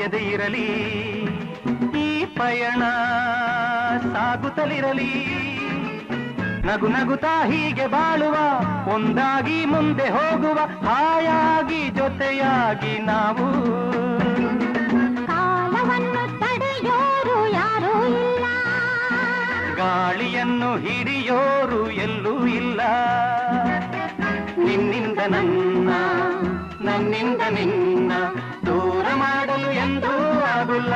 ಮುಗಿಯದೇ ಇರಲಿ ಈ ಪಯಣ ಸಾಗುತ್ತಲಿರಲಿ ನಗು ನಗುತ್ತಾ ಹೀಗೆ ಬಾಳುವ ಒಂದಾಗಿ ಮುಂದೆ ಹೋಗುವ ಹಾಯಾಗಿ ಜೊತೆಯಾಗಿ ನಾವು ಕಾಲವನ್ನು ತಡೆಯೋರು ಯಾರೂ ಇಲ್ಲ ಗಾಳಿಯನ್ನು ಹಿಡಿಯೋರು ಎಲ್ಲೂ ಇಲ್ಲ ನಿನ್ನಿಂದ ನನ್ನ ನನ್ನಿಂದ ನಿನ್ನ ದೂರ ಮಾಡಲು ಎಂದೂ ಆಗುಲ್ಲ